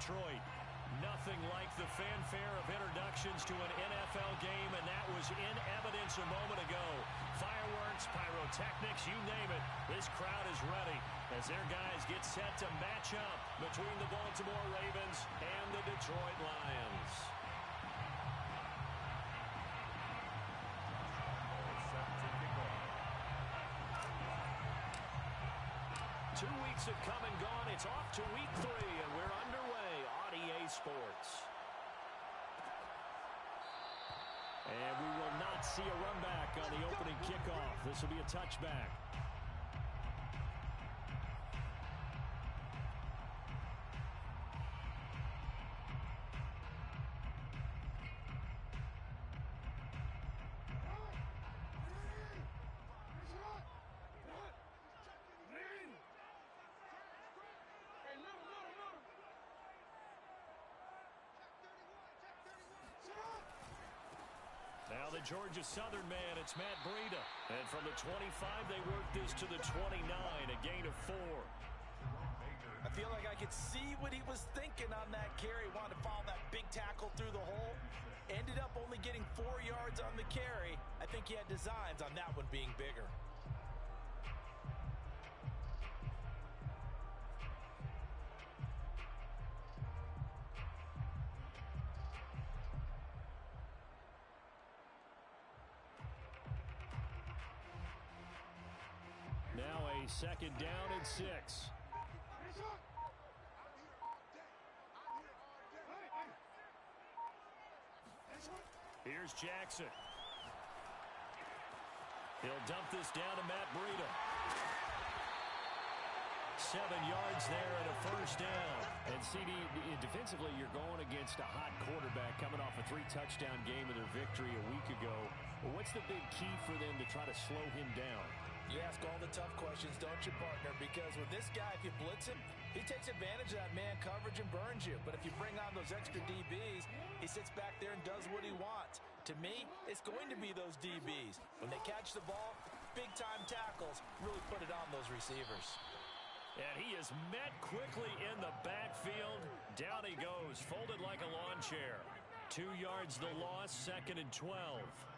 Detroit. Nothing like the fanfare of introductions to an NFL game, and that was in evidence a moment ago. Fireworks, pyrotechnics, you name it. This crowd is ready as their guys get set to match up between the Baltimore Ravens and the Detroit Lions. 2 weeks have come and gone. It's off to week 3, and we're underway on EA Sports. And we will not see a run back on the opening kickoff. This will be a touchback. Now the Georgia Southern man, it's Matt Breida. And from the 25, they work this to the 29, a gain of 4. I feel like I could see what he was thinking on that carry. Wanted to follow that big tackle through the hole. Ended up only getting 4 yards on the carry. I think he had designs on that one being bigger. Now a second down and 6. Here's Jackson. He'll dump this down to Matt Breida. 7 yards there and a first down. And CD, defensively, you're going against a hot quarterback coming off a 3-touchdown game of their victory a week ago. Well, what's the big key for them to try to slow him down? You ask all the tough questions, don't you, partner? Because with this guy, if you blitz him, he takes advantage of that man coverage and burns you. But if you bring on those extra DBs, he sits back there and does what he wants. To me, it's going to be those DBs. When they catch the ball, big-time tackles really put it on those receivers. And he is met quickly in the backfield. Down he goes, folded like a lawn chair. 2 yards the loss, 2nd and 12.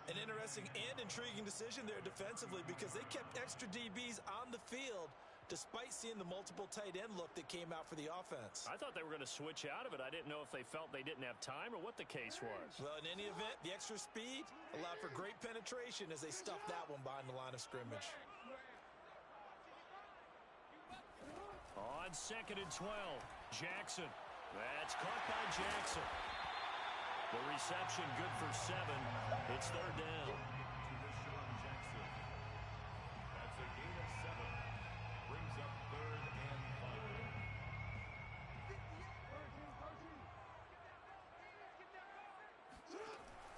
An interesting and intriguing decision there defensively because they kept extra DBs on the field despite seeing the multiple tight end look that came out for the offense. I thought they were going to switch out of it. I didn't know if they felt they didn't have time or what the case was. Well, in any event, the extra speed allowed for great penetration as they stuffed that one behind the line of scrimmage. On 2nd and 12, Jackson. That's caught by Jackson. The reception good for 7. It's 3rd down. That's a gain of 7. Brings up 3rd and 5.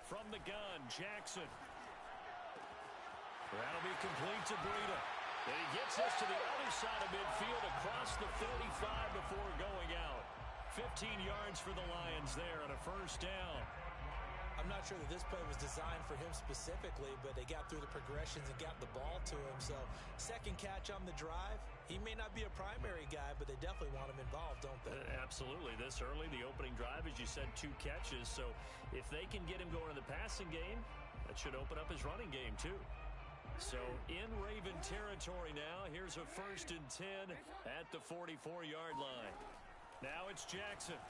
From the gun, Jackson. That'll be complete to Breida. And he gets this to the other side of midfield across the 35 before going out. 15 yards for the Lions there on a first down. I'm not sure that this play was designed for him specifically, but they got through the progressions and got the ball to him. So, second catch on the drive. He may not be a primary guy, but they definitely want him involved, don't they? Absolutely. This early, the opening drive, as you said, 2 catches. So, if they can get him going in the passing game, that should open up his running game, too. So, in Raven territory now, here's a 1st and 10 at the 44-yard line. Now it's Jackson.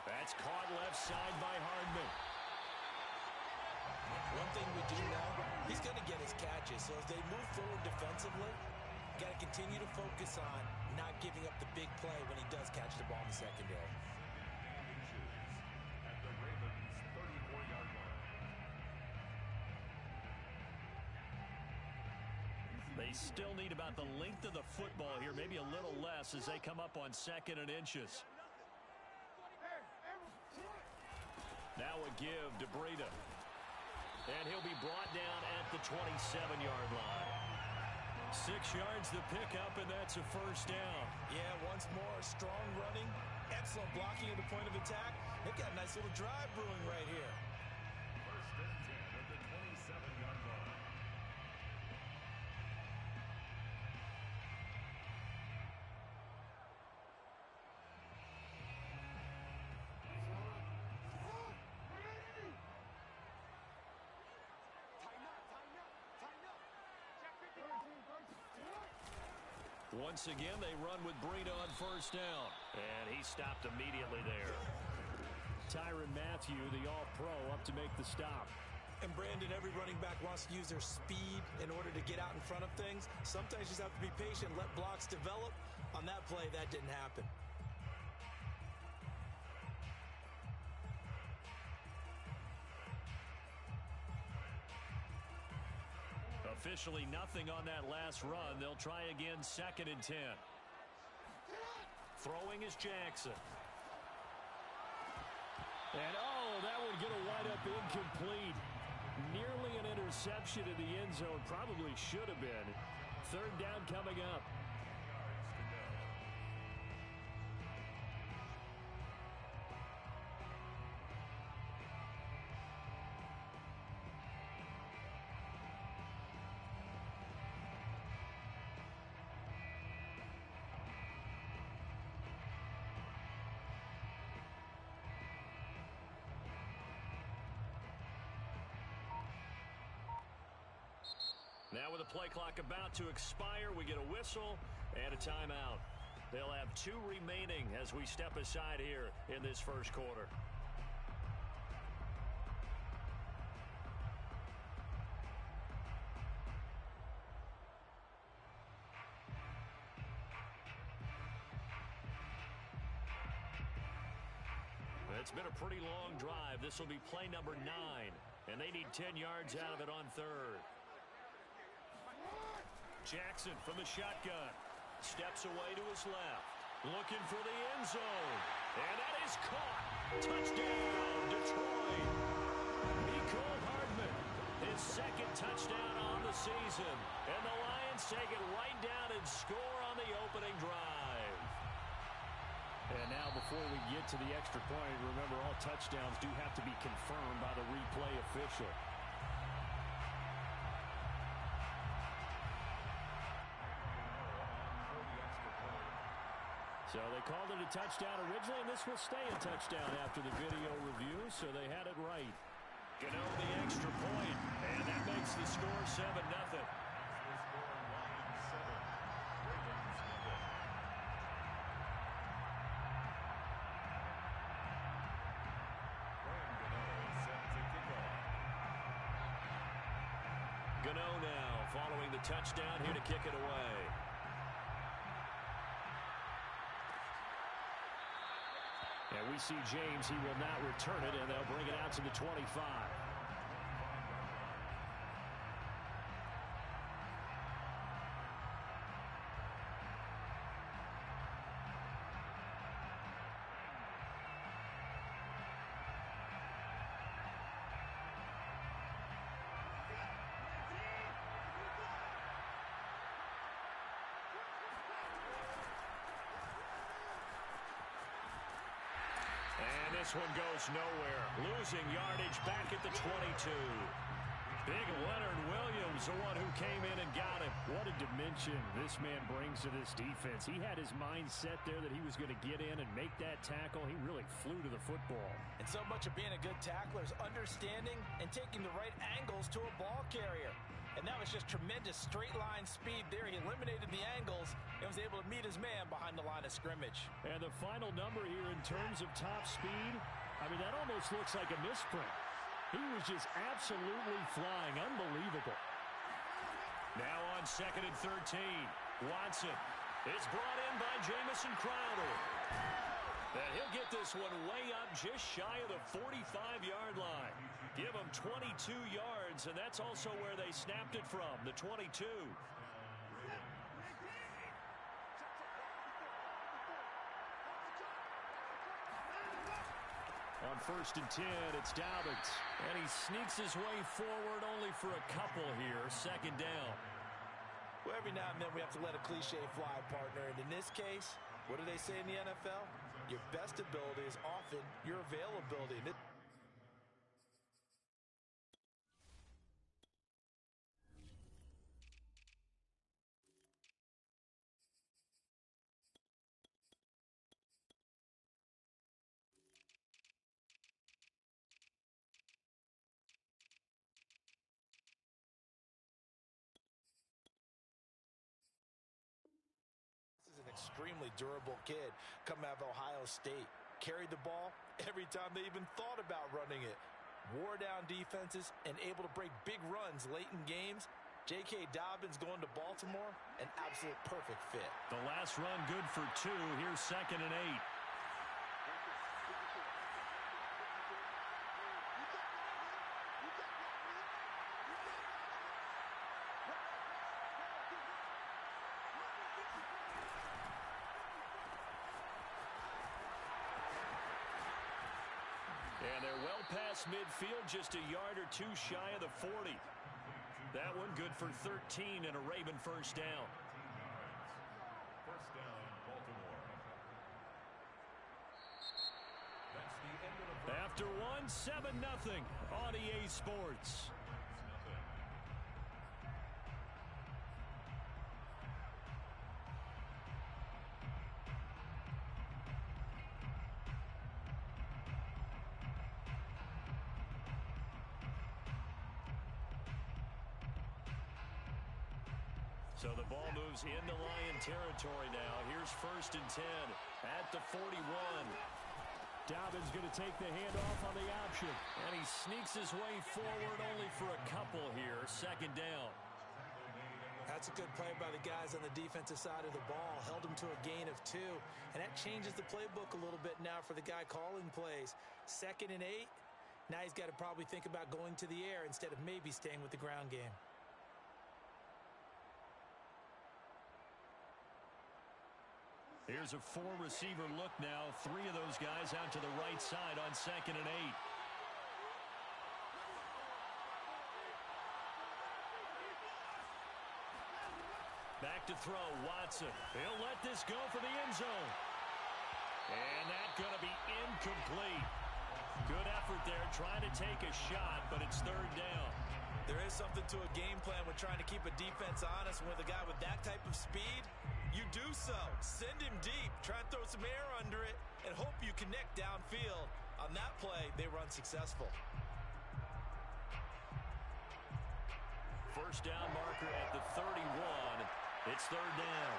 That's caught left side by Hardman. One thing we do know, he's going to get his catches. So as they move forward defensively, got to continue to focus on not giving up the big play when he does catch the ball in the secondary. At the Ravens' 34-yard line. They still need about the length of the football here, maybe a little less as they come up on 2nd and inches. Now a give to Breida. And he'll be brought down at the 27-yard line. 6 yards the pickup, and that's a first down. Yeah, once more, strong running, excellent blocking at the point of attack. They've got a nice little drive brewing right here. 1st and 10 at the 27-yard line. Once again, they run with Breida on first down. And he stopped immediately there. Tyrann Mathieu, the all-pro, up to make the stop. And Brandon, every running back wants to use their speed in order to get out in front of things. Sometimes you just have to be patient, let blocks develop. On that play, that didn't happen. Officially nothing on that last run. They'll try again, 2nd and 10. Throwing is Jackson. And, oh, that would get a wind up incomplete. Nearly an interception in the end zone. Probably should have been. 3rd down coming up. Now with the play clock about to expire, we get a whistle and a timeout. They'll have 2 remaining as we step aside here in this first quarter. It's been a pretty long drive. This will be play number 9, and they need 10 yards out of it on 3rd. Jackson from the shotgun. Steps away to his left. Looking for the end zone. And that is caught. Touchdown, Detroit. Mecole Hardman, his 2nd touchdown on the season. And the Lions take it right down and score on the opening drive. And now before we get to the extra point, remember all touchdowns do have to be confirmed by the replay official. So they called it a touchdown originally, and this will stay a touchdown after the video review, so they had it right. Gano the extra point, and that makes the score 7-0. Gano now following the touchdown here to kick it away. And we see James, he will not return it, and they'll bring it out to the 25. This one goes nowhere. Losing yardage back at the 22. Big Leonard Williams, the one who came in and got him. What a dimension this man brings to this defense. He had his mind set there that he was going to get in and make that tackle. He really flew to the football. And so much of being a good tackler is understanding and taking the right angles to a ball carrier. And that was just tremendous straight line speed there. He eliminated the angles and was able to meet his man behind the line of scrimmage. And the final number here in terms of top speed, I mean, that almost looks like a misprint. He was just absolutely flying. Unbelievable. Now on 2nd and 13. Watson is brought in by Jamison Crowder. And he'll get this one way up just shy of the 45-yard line. Give him 22 yards, and that's also where they snapped it from, the 22. On 1st and 10, it's Dobbins. And he sneaks his way forward only for a couple here, 2nd down. Well, every now and then we have to let a cliche fly, partner. And in this case, what do they say in the NFL? Your best ability is often your availability. extremely durable kid coming out of Ohio State. Carried the ball every time they even thought about running it. Wore down defenses and able to break big runs late in games. J.K. Dobbins going to Baltimore, an absolute perfect fit. The last run good for 2. Here's 2nd and 8. And they're well past midfield, just a yard or 2 shy of the 40. That one good for 13 and a Raven first down. First down, Baltimore. That's the end of the first. After one, 7-0 on EA Sports. So the ball moves into Lion territory now. Here's 1st and 10 at the 41. Dobbins going to take the handoff on the option. And he sneaks his way forward only for a couple here. 2nd down. That's a good play by the guys on the defensive side of the ball. Held him to a gain of 2. And that changes the playbook a little bit now for the guy calling plays. 2nd and 8. Now he's got to probably think about going to the air instead of maybe staying with the ground game. Here's a 4-receiver look now. 3 of those guys out to the right side on 2nd and 8. Back to throw, Watson. He'll let this go for the end zone. And that's going to be incomplete. Good effort there, trying to take a shot, but it's 3rd down. There is something to a game plan when trying to keep a defense honest. With a guy with that type of speed, you do so. Send him deep, try and throw some air under it, and hope you connect downfield. On that play, they were unsuccessful. First down marker at the 31. It's 3rd down.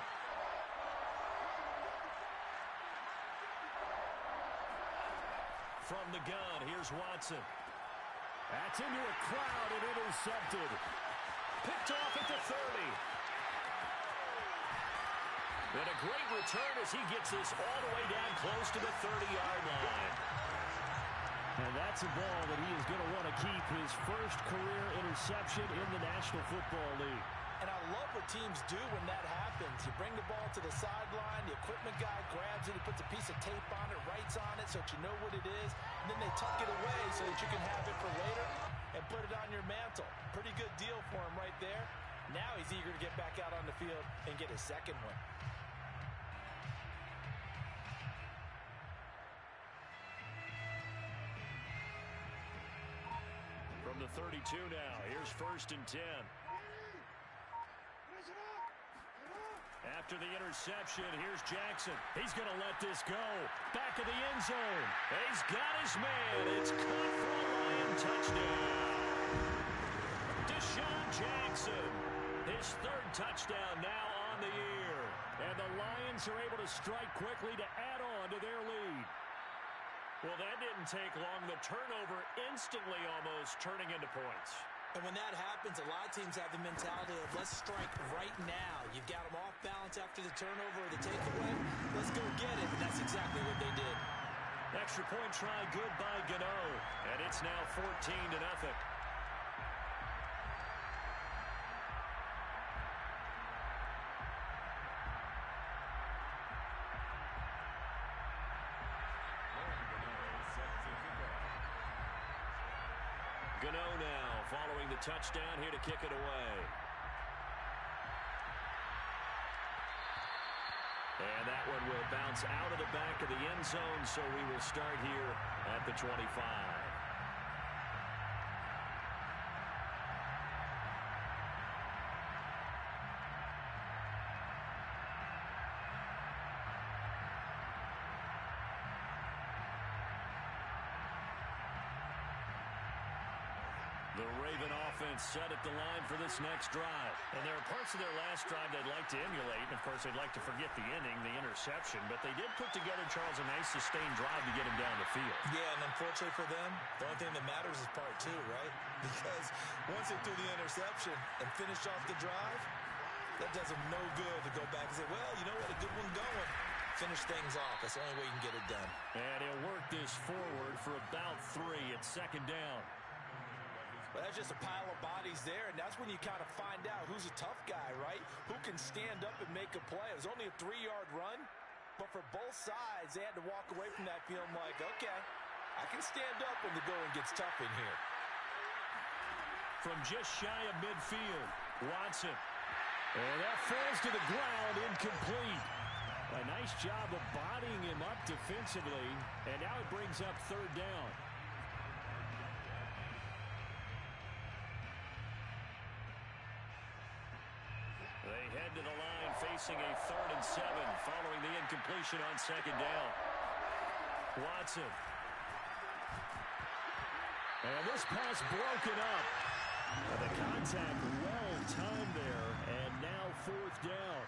From the gun, here's Watson. That's into a crowd and intercepted. Picked off at the 30. And a great return as he gets this all the way down close to the 30-yard line. And that's a ball that he is going to want to keep, his first career interception in the National Football League. And I love what teams do when that happens. You bring the ball to the sideline, the equipment guy grabs it, he puts a piece of tape on it, writes on it so that you know what it is, and then they tuck it away so that you can have it for later and put it on your mantle. Pretty good deal for him right there. Now he's eager to get back out on the field and get his 2nd one. From the 32 now, here's 1st and 10. After the interception, here's Jackson. He's going to let this go. Back of the end zone. He's got his man. It's caught for a Lion touchdown. Deshaun Jackson, his 3rd touchdown now on the year. And the Lions are able to strike quickly to add on to their lead. Well, that didn't take long. The turnover instantly almost turning into points. And when that happens, a lot of teams have the mentality of let's strike right now. You've got them off balance after the turnover or the takeaway. Let's go get it. And that's exactly what they did. Extra point try good by Gano. And it's now 14-0. Gano now following the touchdown here to kick it away. And that one will bounce out of the back of the end zone, so we will start here at the 25. The Raven offense set at the line for this next drive. And there are parts of their last drive they'd like to emulate. And, of course, they'd like to forget the inning, the interception. But they did put together, Charles, a nice sustained drive to get him down the field. Yeah, and unfortunately for them, the only thing that matters is part two, right? Because once they threw the interception and finished off the drive, that does them no good to go back and say, well, you know what, a good one going. Finish things off. That's the only way you can get it done. And he'll work this forward for about 3 at second down. Well, that's just a pile of bodies there, and that's when you kind of find out who's a tough guy, right? Who can stand up and make a play. It was only a 3-yard run, but for both sides, they had to walk away from that feeling like, okay, I can stand up when the going gets tough in here. From just shy of midfield, Watson. And that falls to the ground, incomplete. A nice job of bodying him up defensively, and now it brings up third down. They head to the line facing a 3rd and 7 following the incompletion on second down. Watson. And this pass broken up. The contact well timed there, and now 4th down.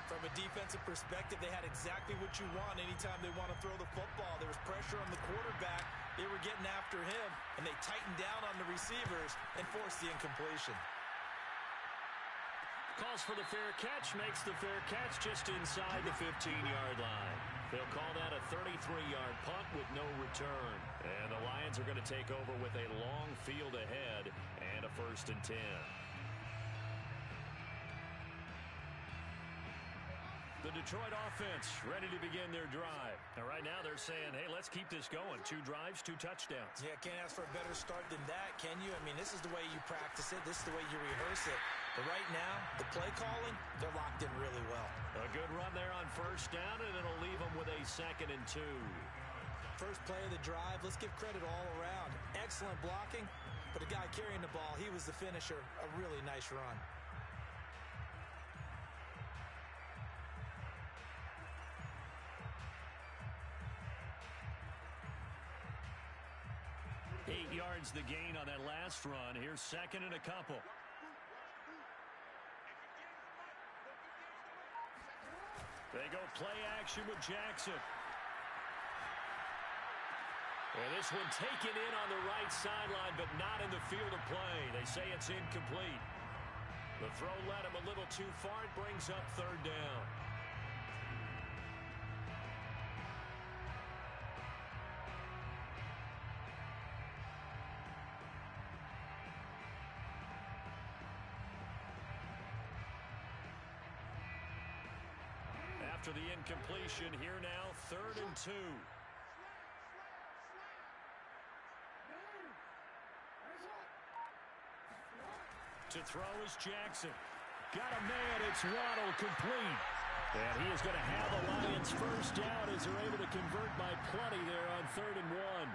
From a defensive perspective, they had exactly what you want anytime they want to throw the football. There was pressure on the quarterback. They were getting after him, and they tightened down on the receivers and forced the incompletion. Calls for the fair catch, makes the fair catch just inside the 15-yard line. They'll call that a 33-yard punt with no return. And the Lions are going to take over with a long field ahead and a 1st and 10. The Detroit offense ready to begin their drive. And right now they're saying, hey, let's keep this going. 2 drives, 2 touchdowns. Yeah, can't ask for a better start than that, can you? I mean, this is the way you practice it. This is the way you rehearse it. But right now, the play calling, they're locked in really well. A good run there on 1st down, and it'll leave them with a 2nd and 2. First play of the drive, let's give credit all around. Excellent blocking, but the guy carrying the ball, he was the finisher. A really nice run. Eight yards the gain on that last run. Here's 2nd and a couple. They go play action with Jackson. And this one taken in on the right sideline, but not in the field of play. They say it's incomplete. The throw led him a little too far. It brings up 3rd down. After the incompletion, here now, 3rd and 2. To throw is Jackson. Got a man, it's Waddle, complete. And he is going to have the Lions 1st down as they're able to convert by plenty there on 3rd and 1.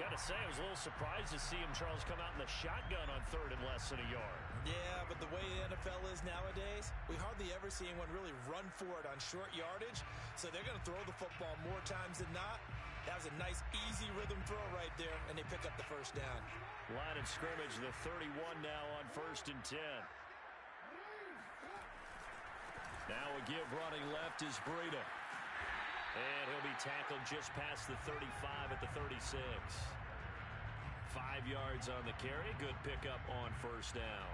Got to say, I was a little surprised to see him, Charles, come out in the shotgun on 3rd and less than a yard. Yeah, but the way the NFL is nowadays, we hardly ever see anyone really run for it on short yardage. So they're going to throw the football more times than not. That was a nice, easy rhythm throw right there, and they pick up the 1st down. Line of scrimmage, the 31 now on 1st and 10. Now a give running left is Breida. And he'll be tackled just past the 35 at the 36. 5 yards on the carry. Good pickup on 1st down.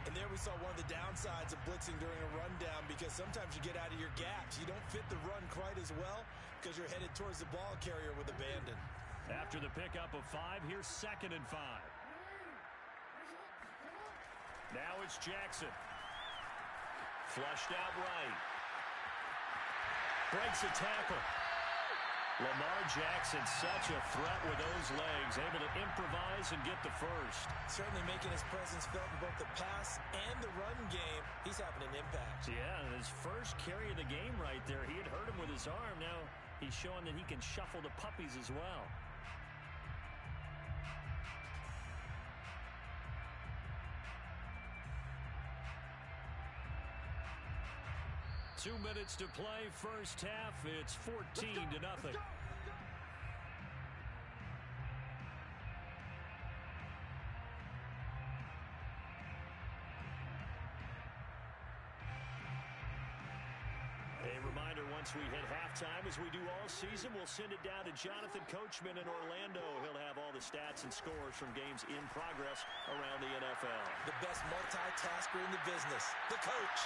And there we saw one of the downsides of blitzing during a rundown, because sometimes you get out of your gaps. You don't fit the run quite as well because you're headed towards the ball carrier with abandon. After the pickup of 5, here's 2nd and 5. Now it's Jackson. Flushed out right. Breaks a tackle. Lamar Jackson, such a threat with those legs, able to improvise and get the 1st. Certainly making his presence felt in both the pass and the run game. He's having an impact. Yeah, his first carry of the game right there. He had hurt him with his arm. Now he's showing that he can shuffle the puppies as well. Two minutes to play, 1st half. It's 14-0. once we hit halftime, as we do all season, we'll send it down to Jonathan Coachman in Orlando. He'll have all the stats and scores from games in progress around the NFL. The best multitasker in the business, the coach.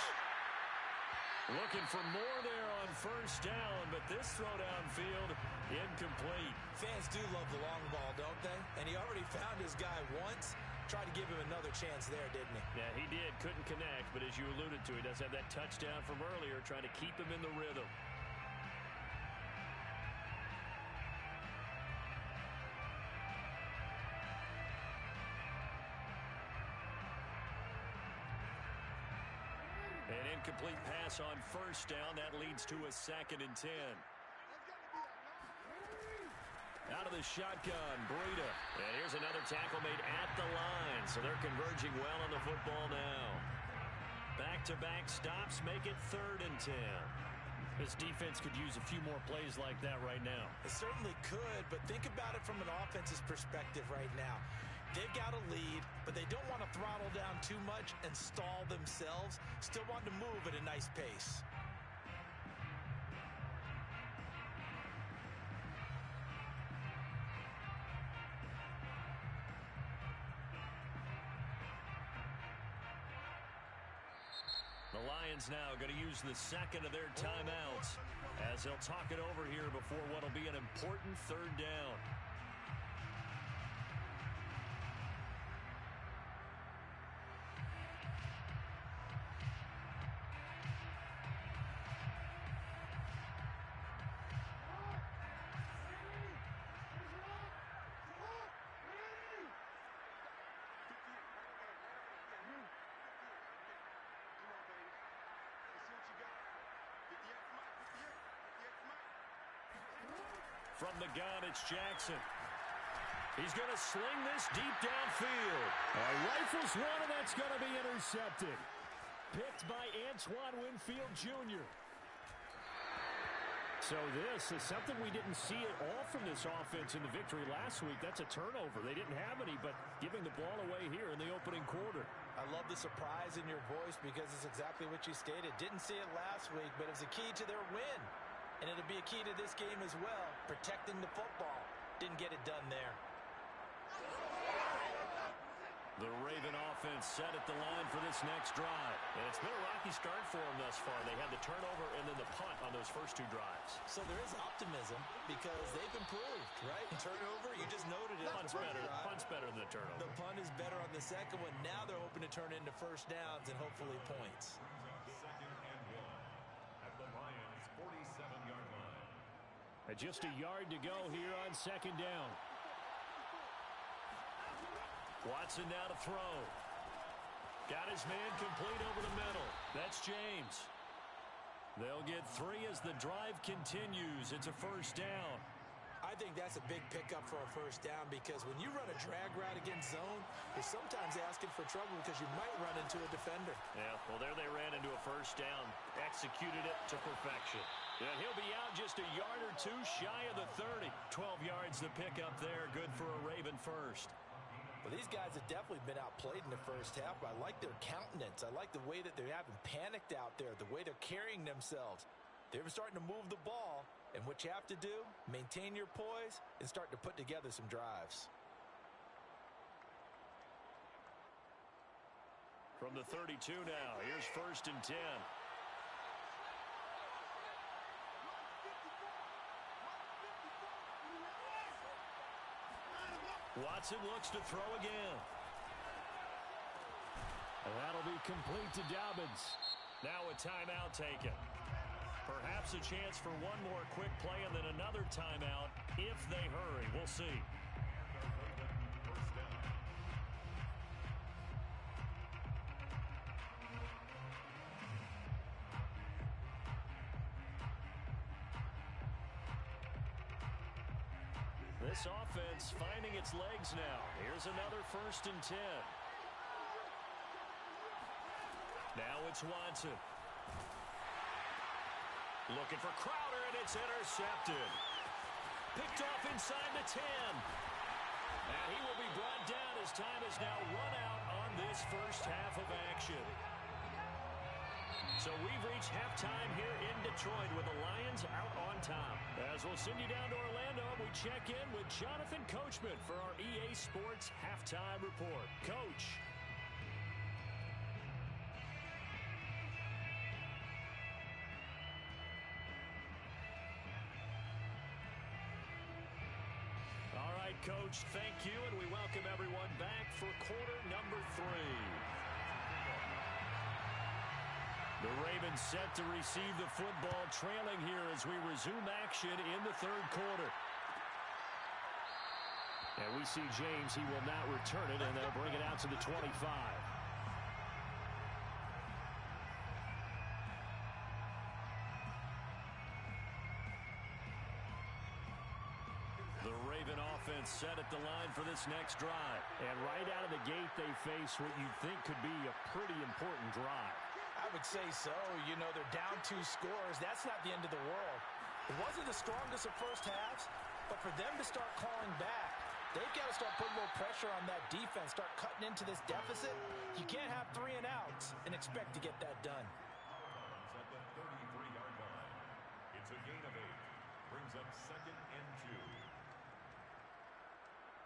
Looking for more there on first down, but this throw downfield incomplete. Fans do love the long ball, don't they? And he already found his guy once. Tried to give him another chance there, didn't he? Yeah, he did. Couldn't connect, but as you alluded to, he does have that touchdown from earlier, trying to keep him in the rhythm. An incomplete pass on first down. That leads to a 2nd and 10. Out of the shotgun, Breida. And here's another tackle made at the line. So they're converging well on the football now. Back-to-back stops make it 3rd and 10. This defense could use a few more plays like that right now. It certainly could, but think about it from an offense's perspective right now. They've got a lead, but they don't want to throttle down too much and stall themselves. Still want to move at a nice pace. The Lions now going to use the 2nd of their timeouts as they'll talk it over here before what will be an important 3rd down. From the gun, it's Jackson. He's going to sling this deep downfield. Rifles one, and that's going to be intercepted. Picked by Antoine Winfield Jr. So this is something we didn't see at all from this offense in the victory last week. That's a turnover. They didn't have any, but giving the ball away here in the opening quarter. I love the surprise in your voice because it's exactly what you stated. Didn't see it last week, but it was a key to their win. And it'll be a key to this game as well, protecting the football. Didn't get it done there. The Raven offense set at the line for this next drive. And it's been a rocky start for them thus far. They had the turnover and then the punt on those first 2 drives. So there is optimism because they've improved, right? Turnover, you just noted it. Punt's better than the turnover. The punt is better on the second one. Now they're hoping to turn into first downs and hopefully points. 2nd and 1 at the Lions' 47-yard line. Just a yard to go here on 2nd down. Watson now to throw. Got his man complete over the middle. That's James. They'll get 3 as the drive continues. It's a first down. I think that's a big pickup for a first down because when you run a drag route against zone, you're sometimes asking for trouble because you might run into a defender. Yeah, well, there they ran into a first down. Executed it to perfection. And he'll be out just a yard or 2 shy of the 30. 12 yards to pick up there. Good for a Raven first. Well, these guys have definitely been outplayed in the first half. I like their countenance. I like the way that they haven't panicked out there, the way they're carrying themselves. They're starting to move the ball, and what you have to do, maintain your poise and start to put together some drives. From the 32 now, here's 1st and 10. Watson looks to throw again. And that'll be complete to Dobbins. Now a timeout taken. Perhaps a chance for one more quick play and then another timeout if they hurry. We'll see. This offense finding its legs now. Here's another 1st and 10. Now it's Watson. Looking for Crowder, and it's intercepted. Picked off inside the 10. And he will be brought down as time has now run out on this first half of action. So we've reached halftime here in Detroit with the Lions Tom. As we'll send you down to Orlando, we check in with Jonathan Coachman for our EA Sports Halftime Report. Coach. All right, Coach, thank you, and we welcome everyone back for quarter number 3. The Ravens set to receive the football, trailing here as we resume action in the third quarter. And we see James. He will not return it, and they'll bring it out to the 25. The Raven offense set at the line for this next drive. And right out of the gate, they face what you'd think could be a pretty important drive. I would say so. You know, they're down 2 scores. That's not the end of the world. It wasn't the strongest of first halves, but for them to start clawing back, they've got to start putting a little pressure on that defense, start cutting into this deficit. You can't have 3 and outs and expect to get that done. At the 33-yard line. It's a gain of 8. Brings up 2nd and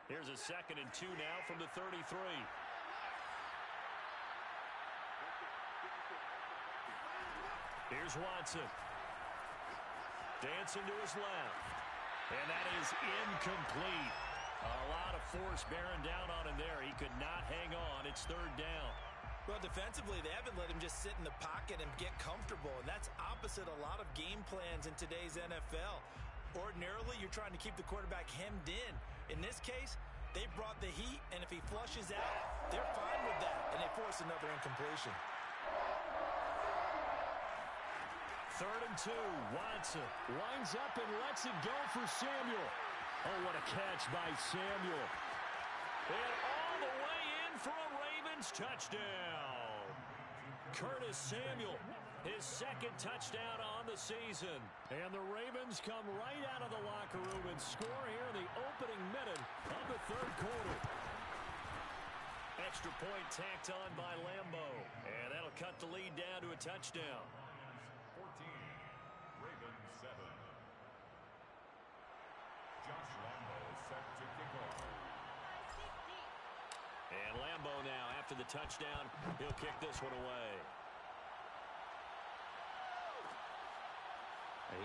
2. Here's a 2nd and 2 now from the 33. Here's Watson. Dancing to his left. And that is incomplete. A lot of force bearing down on him there. He could not hang on. It's 3rd down. Well, defensively, they haven't let him just sit in the pocket and get comfortable, and that's opposite a lot of game plans in today's NFL. Ordinarily, you're trying to keep the quarterback hemmed in. In this case, they brought the heat, and if he flushes out, they're fine with that, and they force another incompletion. 3rd and 2. Watson Lines up and lets it go for Samuel. Oh, what a catch by Samuel. And all the way in for a Ravens touchdown. Curtis Samuel, his 2nd touchdown on the season. And the Ravens come right out of the locker room and score here in the opening minute of the 3rd quarter. Extra point tacked on by Lambo. And that'll cut the lead down to a touchdown. 14. Ravens 7. Josh Lambo set to kick off. And Lambo now, after the touchdown, he'll kick this one away.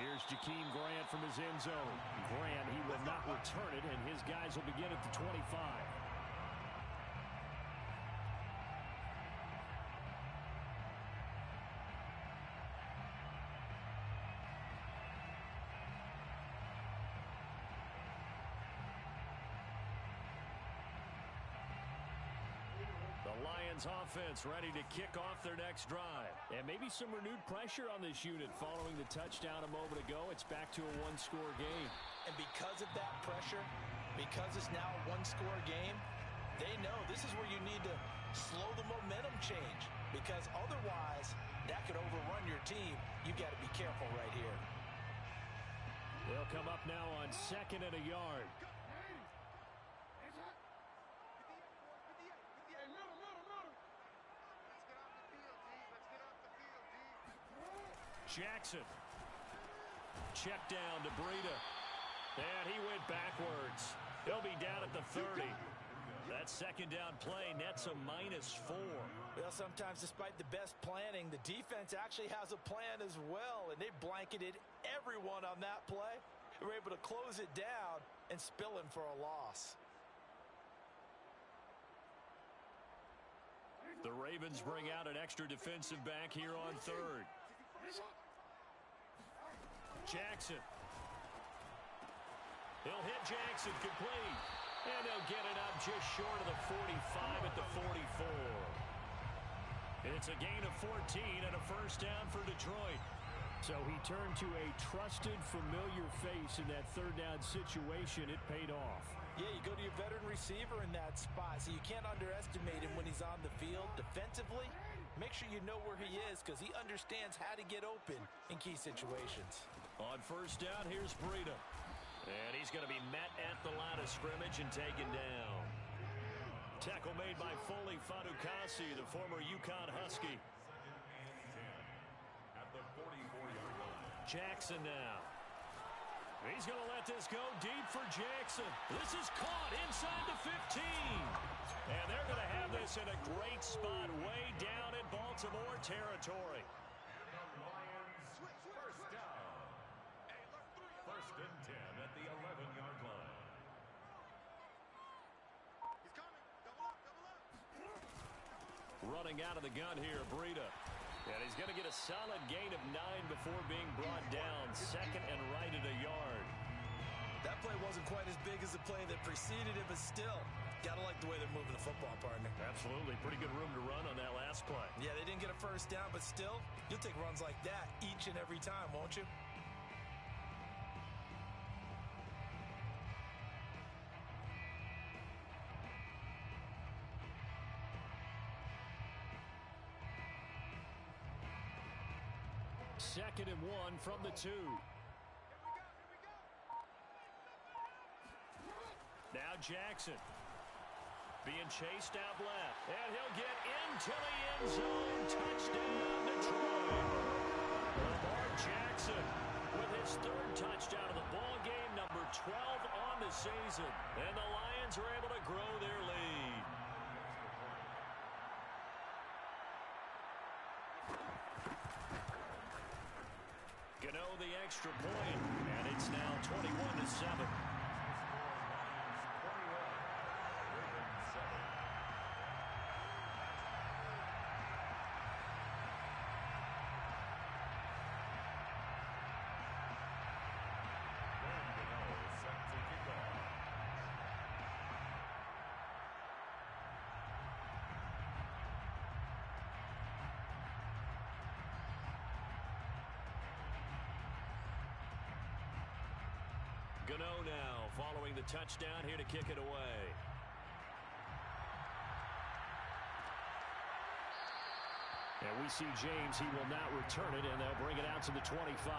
Here's Jakeem Grant from his end zone. Grant, he will not return it, and his guys will begin at the 25. Offense ready to kick off their next drive. And maybe some renewed pressure on this unit following the touchdown a moment ago. It's back to a 1-score game. And because of that pressure, because it's now a 1-score game, they know this is where you need to slow the momentum change, because otherwise that could overrun your team. You've got to be careful right here. They'll come up now on 2nd and a yard. Jackson. Check down to Breida. And he went backwards. He'll be down at the 30. That 2nd down play nets a -4. Well, sometimes despite the best planning, the defense actually has a plan as well, and they blanketed everyone on that play. They were able to close it down and spill him for a loss. The Ravens bring out an extra defensive back here on 3rd. Jackson. He'll hit Jackson complete. And they'll get it up just short of the 45 at the 44. It's a gain of 14 and a 1st down for Detroit. So he turned to a trusted, familiar face in that 3rd down situation. It paid off. Yeah, you go to your veteran receiver in that spot, so you can't underestimate him when he's on the field. Defensively, make sure you know where he is, because he understands how to get open in key situations. On 1st down, here's Breida. And he's going to be met at the line of scrimmage and taken down. Tackle made by Foley Fatukasi, the former UConn Husky. At the 44-yard line. Jackson now. He's going to let this go deep for Jackson. This is caught inside the 15. And they're going to have this in a great spot way down in Baltimore territory. The Lions first down. First and 10 at the 11-yard line. He's coming. Double up, double up. Running out of the gun here, Breida. And he's going to get a solid gain of 9 before being brought down. Second and right at a yard. That play wasn't quite as big as the play that preceded it, but still, gotta like the way they're moving the football, partner. Absolutely. Pretty good room to run on that last play. Yeah, they didn't get a first down, but still, you'll take runs like that each and every time, won't you? Second and 1 from the 2. Now Jackson being chased out left. And he'll get into the end zone. Touchdown, Detroit. Lamar Jackson with his third touchdown of the ball game, number 12 on the season. And the Lions are able to grow their lead. Gano the extra point, and it's now 21-7. Gano now following the touchdown here to kick it away. And we see James. He will not return it, and they'll bring it out to the 25.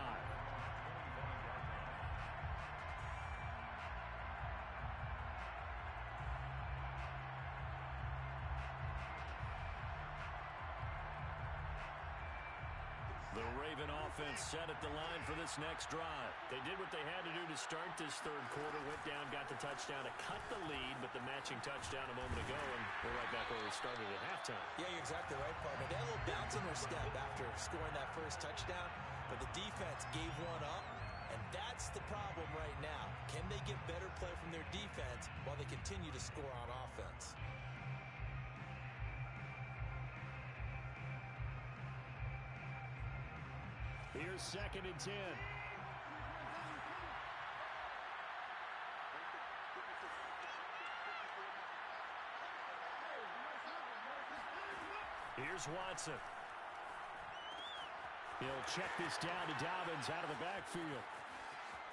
The Raven offense set at the line for this next drive. They did what they had to do to start this third quarter. Went down, got the touchdown to cut the lead, but the matching touchdown a moment ago, and we're right back where we started at halftime. Yeah, you're exactly right, partner. They had a little bounce in their step after scoring that first touchdown, but the defense gave one up, and that's the problem right now. Can they get better play from their defense while they continue to score on offense? Here's second and 10. Here's Watson. He'll check this down to Dobbins out of the backfield.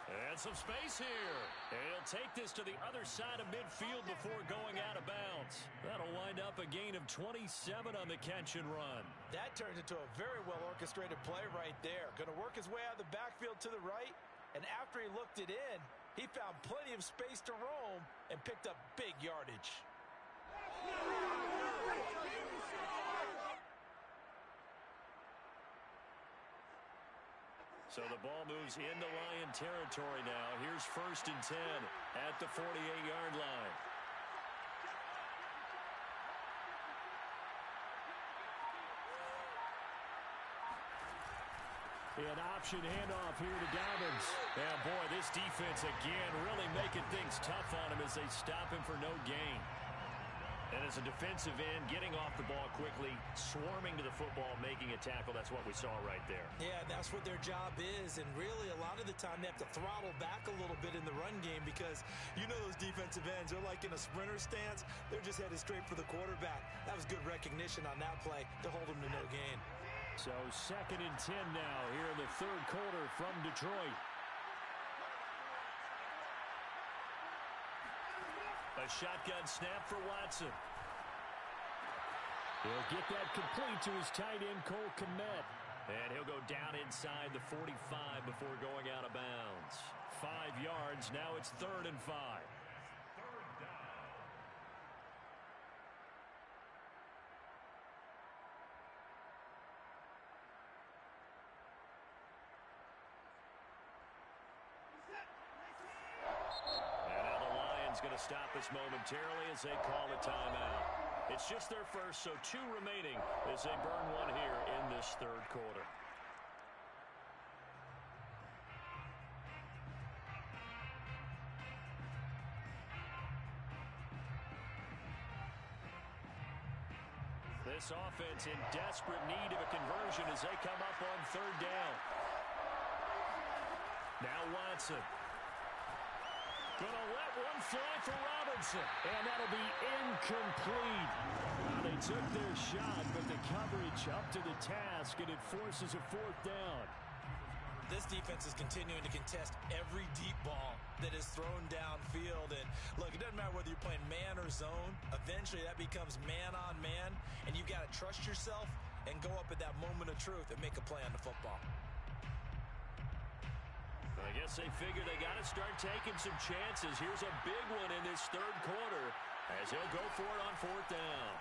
And some space here. And he'll take this to the other side of midfield before going out of bounds. That'll wind up a gain of 27 on the catch and run. That turns into a very well-orchestrated play right there. Going to work his way out of the backfield to the right. And after he looked it in, he found plenty of space to roam and picked up big yardage. So the ball moves into Lion territory now. Here's first and 10 at the 48-yard line. An option handoff here to Dobbins. And boy, this defense again really making things tough on him as they stop him for no gain. And as a defensive end, getting off the ball quickly, swarming to the football, making a tackle, that's what we saw right there. Yeah, that's what their job is. And really, a lot of the time, they have to throttle back a little bit in the run game because you know those defensive ends, they're like in a sprinter stance. They're just headed straight for the quarterback. That was good recognition on that play to hold them to no gain. So second and 10 now here in the third quarter from Detroit. A shotgun snap for Watson. He'll get that complete to his tight end, Cole Kmet. And he'll go down inside the 45 before going out of bounds. 5 yards. Now it's 3rd and 5. going to stop us momentarily as they call a timeout. It's just their first, so 2 remaining as they burn one here in this third quarter. This offense in desperate need of a conversion as they come up on third down. Now Watson. Gonna let one fly for Robinson. And that'll be incomplete. They took their shot, but the coverage up to the task, and it forces a 4th down. This defense is continuing to contest every deep ball that is thrown downfield. And look, it doesn't matter whether you're playing man or zone. Eventually that becomes man on man, and you've got to trust yourself and go up at that moment of truth and make a play on the football. I guess they figure they got to start taking some chances. Here's a big one in this third quarter as he'll go for it on 4th down.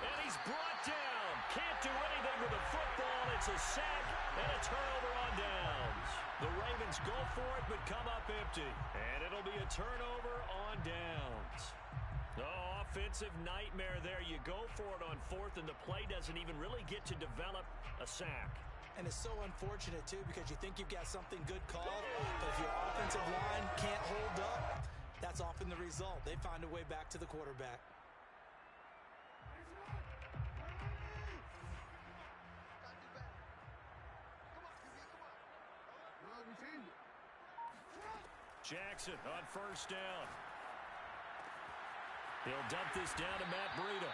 And he's brought down. Can't do anything with the football. It's a sack and a turnover on downs. The Ravens go for it but come up empty. And it'll be a turnover on downs. Oh, offensive nightmare there. You go for it on 4th and the play doesn't even really get to develop a sack. And it's so unfortunate, too, because you think you've got something good called, but if your offensive line can't hold up, that's often the result. They find a way back to the quarterback. Jackson on 1st down. He'll dump this down to Matt Breida.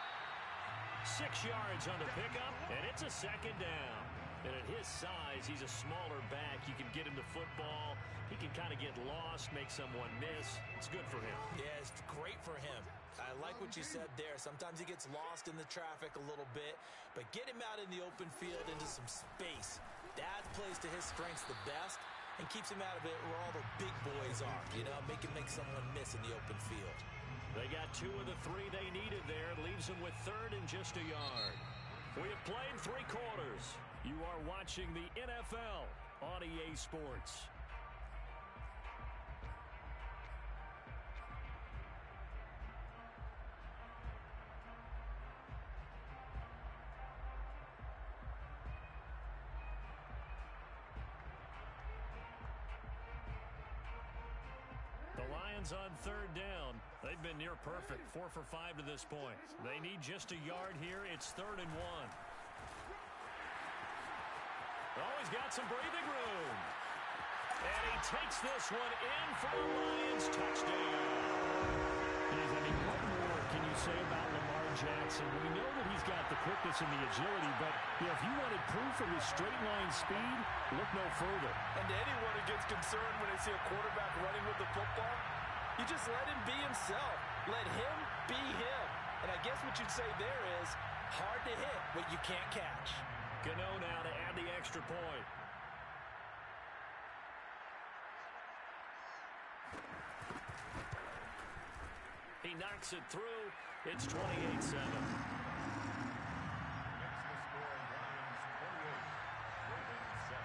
6 yards on the pickup, and it's a 2nd down. And at his size, he's a smaller back. You can get him the football. He can kind of get lost, make someone miss. It's good for him. Yeah, it's great for him. I like what you said there. Sometimes he gets lost in the traffic a little bit, but get him out in the open field into some space. That plays to his strengths the best and keeps him out of it where all the big boys are. You know, make someone miss in the open field. They got 2 of the 3 they needed there. Leaves them with 3rd and just a yard. We have played 3 quarters. You are watching the NFL on EA Sports. The Lions on 3rd down. They've been near perfect. 4 for 5 to this point. They need just a yard here. It's 3rd and 1. Oh, he's got some breathing room. And he takes this one in for a Lions touchdown. I mean, what more can you say about Lamar Jackson? We know that he's got the quickness and the agility, but if you wanted proof of his straight-line speed, look no further. And to anyone who gets concerned when they see a quarterback running with the football, you just let him be himself. Let him be him. And I guess what you'd say there is hard to hit what you can't catch. Gano now to add the extra point. He knocks it through. It's 28-7. Makes the score Lions 28, Ravens 7.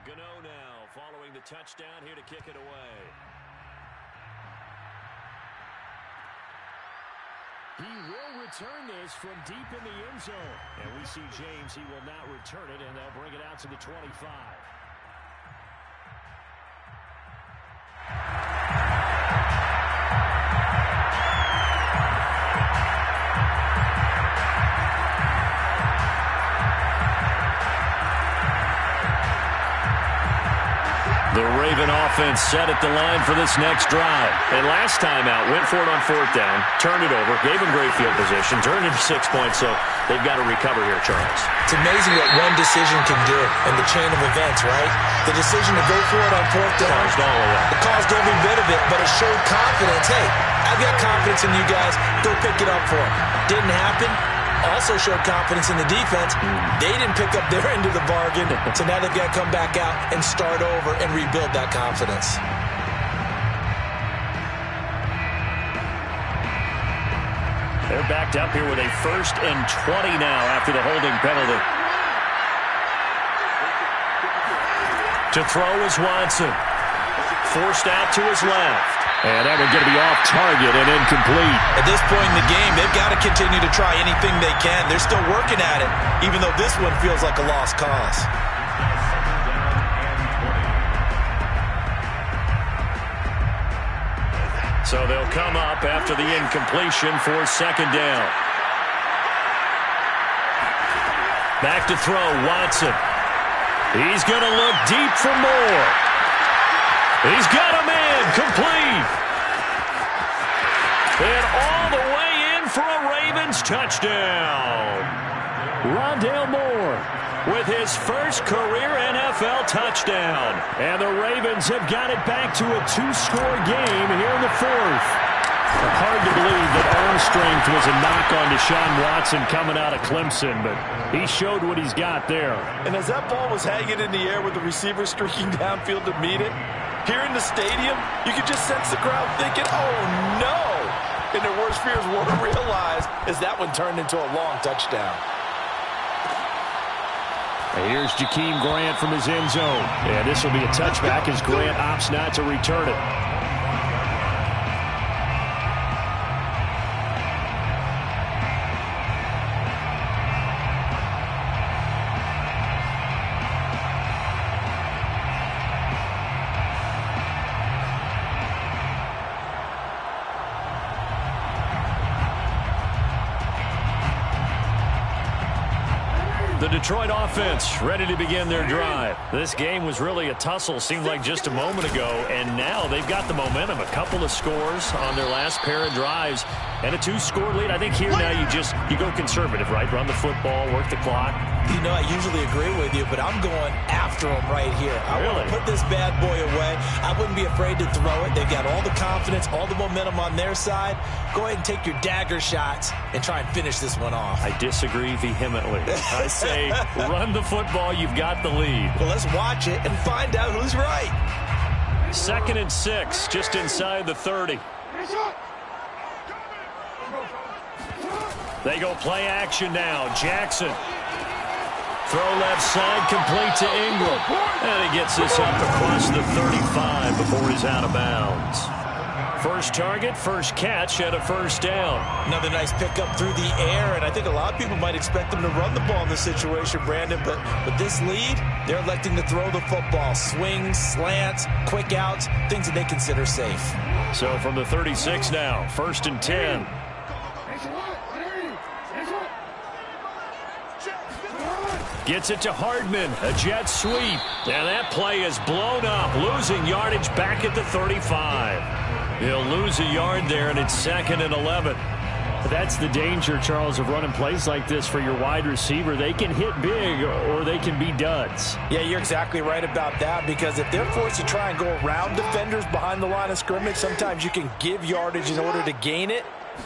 Gano now following the touchdown here to kick it away. He will return this from deep in the end zone. And we see James, he will not return it, and they'll bring it out to the 25. The Raven offense set at the line for this next drive. And last time out, went for it on 4th down, turned it over, gave him great field position, turned it into 6 points, so they've got to recover here, Charles. It's amazing what one decision can do in the chain of events, right? The decision to go for it on 4th down. Caused all of that. It caused every bit of it, but it showed confidence. Hey, I've got confidence in you guys. Go pick it up for them. Didn't happen. Also showed confidence in the defense. They didn't pick up their end of the bargain, so now they've got to come back out and start over and rebuild that confidence. They're backed up here with a 1st and 20 now after the holding penalty. To throw is Watson. Forced out to his left. And that one's going to be off target and incomplete. At this point in the game, they've got to continue to try anything they can. They're still working at it, even though this one feels like a lost cause. So they'll come up after the incompletion for 2nd down. Back to throw, Watson. He's going to look deep for more. He's got a man, complete. And all the way in for a Ravens touchdown. Rondale Moore with his first career NFL touchdown. And the Ravens have got it back to a 2-score game here in the 4th. Hard to believe that arm strength was a knock on Deshaun Watson coming out of Clemson, but he showed what he's got there. And as that ball was hanging in the air with the receiver streaking downfield to meet it, here in the stadium, you could just sense the crowd thinking, oh no! And their worst fears weren't realized as that one turned into a long touchdown. And here's Jakeem Grant from his end zone. And this will be a touchback as Grant opts not to return it. The Detroit offense ready to begin their drive. This game was really a tussle, seemed like just a moment ago, and now they've got the momentum. A couple of scores on their last pair of drives and a 2-score lead. I think here now you go conservative, right? Run the football, work the clock. You know, I usually agree with you, but I'm going after them right here. I want to put this bad boy away. I wouldn't be afraid to throw it. They've got all the confidence, all the momentum on their side. Go ahead and take your dagger shots and try and finish this one off. I disagree vehemently. I say run the football. You've got the lead. Well, let's watch it and find out who's right. 2nd and 6, just inside the 30. They go play action now. Jackson. Throw left side, complete to Ingram. And he gets this up across the 35 before he's out of bounds. First target, first catch, and a 1st down. Another nice pickup through the air, and I think a lot of people might expect them to run the ball in this situation, Brandon, but with this lead, they're electing to throw the football. Swings, slants, quick outs, things that they consider safe. So from the 36 now, 1st and 10. Gets it to Hardman, a jet sweep. And that play is blown up, losing yardage back at the 35. He'll lose a yard there, and it's 2nd and 11. That's the danger, Charles, of running plays like this for your wide receiver. They can hit big or they can be duds. Yeah, you're exactly right about that, because if they're forced to try and go around defenders behind the line of scrimmage, sometimes you can give yardage in order to gain it.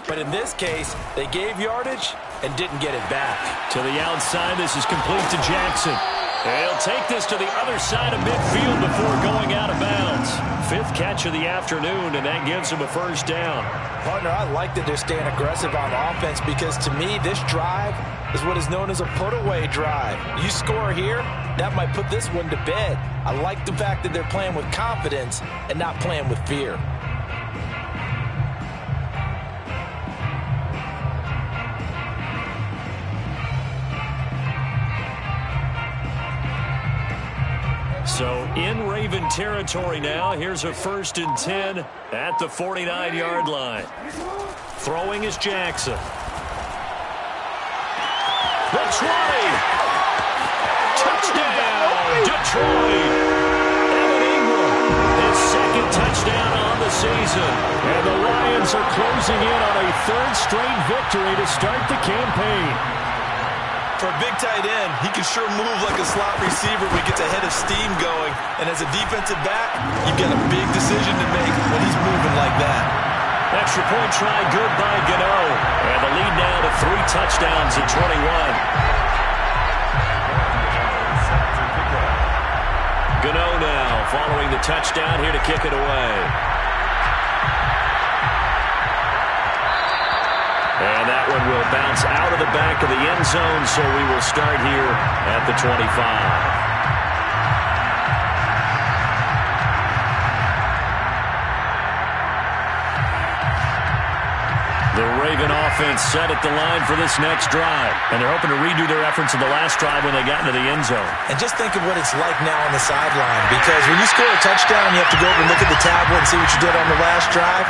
But in this case, they gave yardage and didn't get it back. To the outside, this is complete to Jackson. He'll take this to the other side of midfield before going out of bounds. 5th catch of the afternoon, and that gives him a 1st down. Partner, I like that they're staying aggressive on offense, because to me, this drive is what is known as a put-away drive. You score here, that might put this one to bed. I like the fact that they're playing with confidence and not playing with fear. So in Raven territory now. Here's a 1st and 10 at the 49-yard line. Throwing is Jackson. The 20. Touchdown, Detroit. Evan Ingram, his 2nd touchdown on the season. And the Lions are closing in on a 3rd straight victory to start the campaign. For a big tight end, he can sure move like a slot receiver when he gets a head of steam going. And as a defensive back, you've got a big decision to make when he's moving like that. Extra point try, good by Gano. And the lead now to 3 touchdowns at 21. Gano now following the touchdown, here to kick it away. And that one will bounce out of the back of the end zone, so we will start here at the 25. The Raven offense set at the line for this next drive. And they're hoping to redo their efforts in the last drive when they got into the end zone. And just think of what it's like now on the sideline. Because when you score a touchdown, you have to go over and look at the tablet and see what you did on the last drive.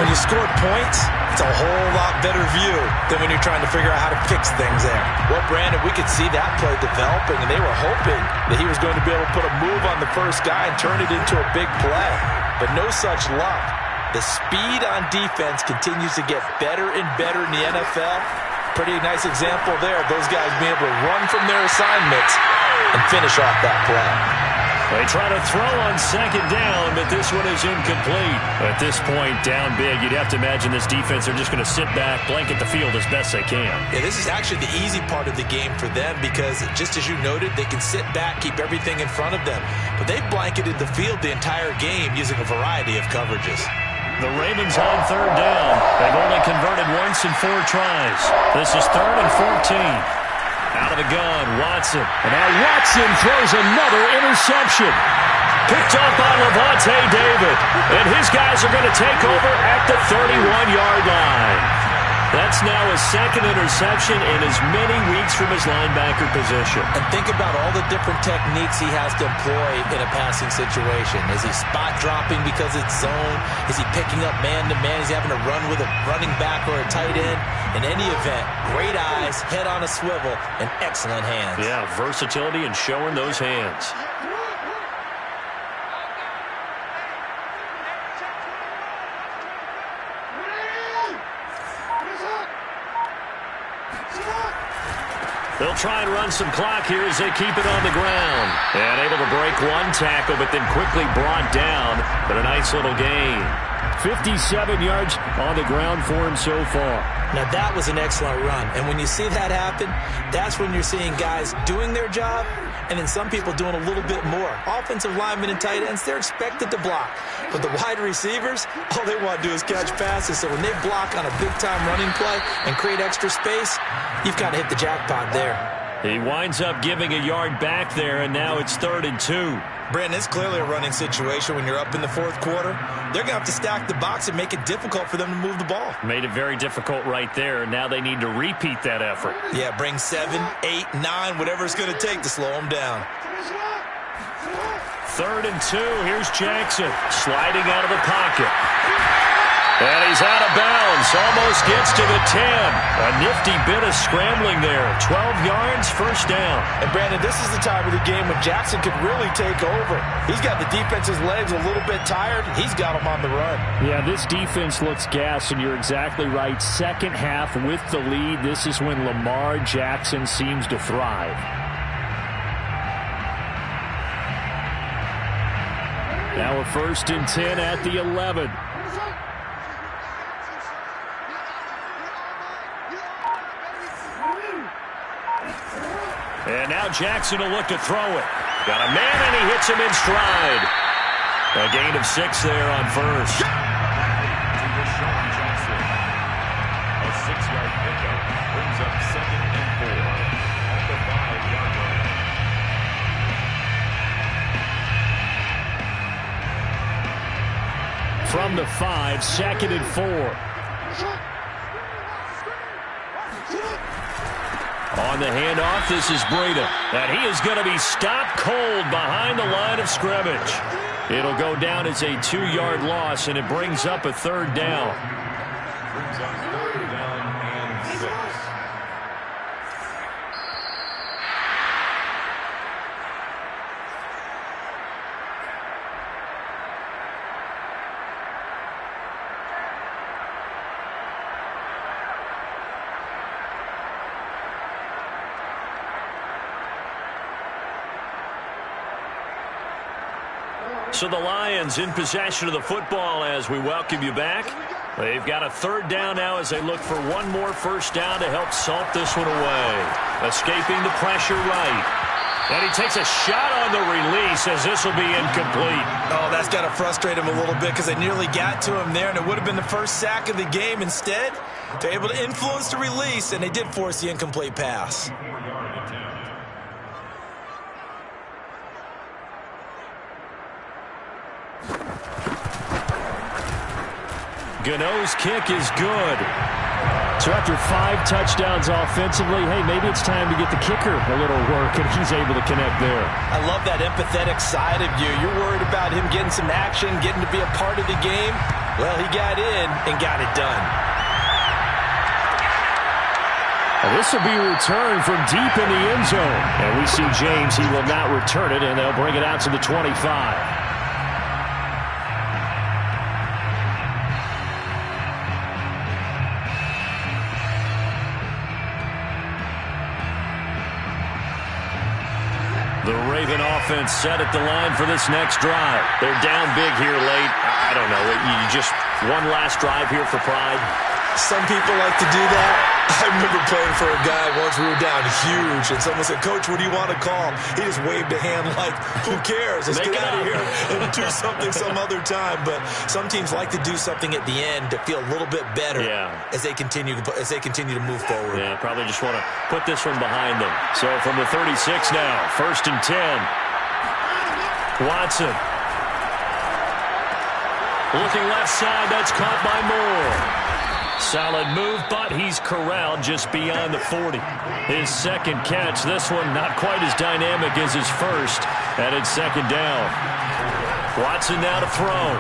When you score points, it's a whole lot better view than when you're trying to figure out how to fix things there. Well, Brandon, we could see that play developing, and they were hoping that he was going to be able to put a move on the first guy and turn it into a big play. But no such luck. The speed on defense continues to get better and better in the NFL. Pretty nice example there of those guys being able to run from their assignments and finish off that play. They try to throw on second down, but this one is incomplete. At this point, down big, you'd have to imagine this defense are just going to sit back, blanket the field as best they can. Yeah, this is actually the easy part of the game for them because, just as you noted, they can sit back, keep everything in front of them. But they've blanketed the field the entire game using a variety of coverages. The Ravens on third down. They've only converted once in 4 tries. This is 3rd and 14. Out of the gun, Watson. And now Watson throws another interception. Picked off by Lavonte David. And his guys are going to take over at the 31-yard line. That's now his 2nd interception in as many weeks from his linebacker position. And think about all the different techniques he has to employ in a passing situation. Is he spot dropping because it's zone? Is he picking up man-to-man? Is he having to run with a running back or a tight end? In any event, great eyes, head on a swivel, and excellent hands. Yeah, versatility and showing those hands. They'll try and run some clock here as they keep it on the ground. And able to break one tackle, but then quickly brought down. But a nice little gain. 57 yards on the ground for him so far. Now, that was an excellent run. And when you see that happen, that's when you're seeing guys doing their job and then some people doing a little bit more. Offensive linemen and tight ends, they're expected to block. But the wide receivers, all they want to do is catch passes. So when they block on a big-time running play and create extra space, you've got to hit the jackpot there. He winds up giving a yard back there, and now it's 3rd and 2. Brandon, it's clearly a running situation when you're up in the 4th quarter. They're going to have to stack the box and make it difficult for them to move the ball. Made it very difficult right there. Now they need to repeat that effort. Yeah, bring 7, 8, 9, whatever it's going to take to slow them down. 3rd and 2. Here's Jackson sliding out of the pocket. And he's out of bounds. Almost gets to the 10. A nifty bit of scrambling there. 12 yards, first down. And, Brandon, this is the time of the game when Jackson could really take over. He's got the defense's legs a little bit tired. He's got them on the run. Yeah, this defense looks gassed, and you're exactly right. Second half with the lead. This is when Lamar Jackson seems to thrive. Now a 1st and 10 at the 11. And now Jackson will look to throw it. Got a man, and he hits him in stride. A gain of 6 there on first. To Deshaun Jackson. A 6-yard pickup brings up 2nd and 4 at the 5-yard line. From the 5, 2nd and 4. On the handoff, this is Breida. And he is going to be stopped cold behind the line of scrimmage. It'll go down as a 2-yard loss, and it brings up a 3rd down. Brings up 3rd down and 6. So the Lions in possession of the football as we welcome you back. They've got a 3rd down now as they look for one more first down to help salt this one away. Escaping the pressure right. And he takes a shot on the release as this will be incomplete. Oh, that's got to frustrate him a little bit because they nearly got to him there, and it would have been the first sack of the game. Instead, they're able to influence the release, and they did force the incomplete pass. Gano's kick is good. So after 5 touchdowns offensively, hey, maybe it's time to get the kicker a little work, and he's able to connect there. I love that empathetic side of you. You're worried about him getting some action, getting to be a part of the game. Well, he got in and got it done. This will be returned from deep in the end zone. And we see James, he will not return it, and they'll bring it out to the 25. The Raven offense set at the line for this next drive. They're down big here late. I don't know. You just one last drive here for pride. Some people like to do that. I remember playing for a guy once. We were down huge, and someone said, "Coach, what do you want to call?" He just waved a hand like, "Who cares? Let's get out of here and do something some other time." But some teams like to do something at the end to feel a little bit better as they continue to move forward. Yeah, probably just want to put this one behind them. So from the 36 now, 1st and 10. Watson. Looking left side, that's caught by Moore. Solid move, but he's corralled just beyond the 40. His second catch, this one not quite as dynamic as his first, and it's 2nd down. Watson now to throw.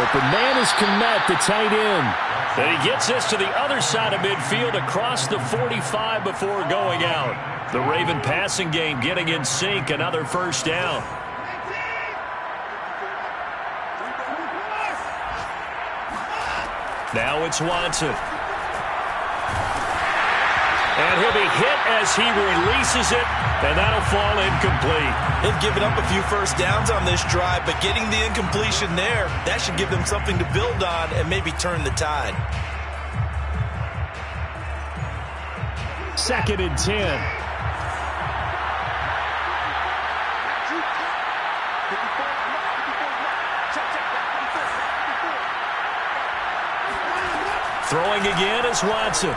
Open man is Kmet, the tight end. And he gets this to the other side of midfield across the 45 before going out. The Raven passing game getting in sync, another 1st down. Now it's Watson. And he'll be hit as he releases it, and that'll fall incomplete. They've given up a few 1st downs on this drive, but getting the incompletion there, that should give them something to build on and maybe turn the tide. 2nd and 10. Throwing again is Watson.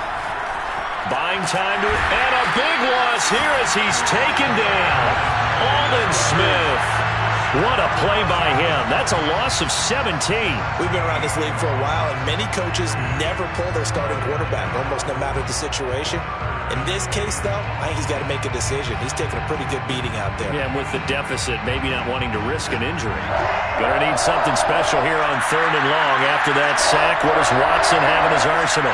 Buying time to it. And a big loss here as he's taken down. Aldon Smith. What a play by him. That's a loss of 17. We've been around this league for a while, and many coaches never pull their starting quarterback, almost no matter the situation. In this case, though, I think he's got to make a decision. He's taking a pretty good beating out there. Yeah, and with the deficit, maybe not wanting to risk an injury. Gonna need something special here on 3rd and long. After that sack, what does Watson have in his arsenal?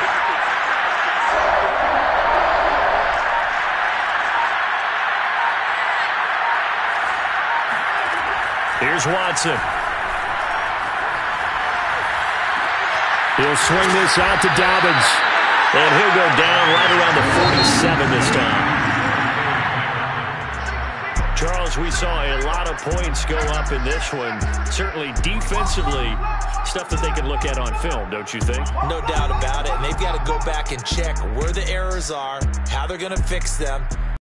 Here's Watson. He'll swing this out to Dobbins. And he'll go down right around the 47 this time. Charles, we saw a lot of points go up in this one. Certainly defensively, stuff that they can look at on film, don't you think? No doubt about it. And they've got to go back and check where the errors are, how they're going to fix them,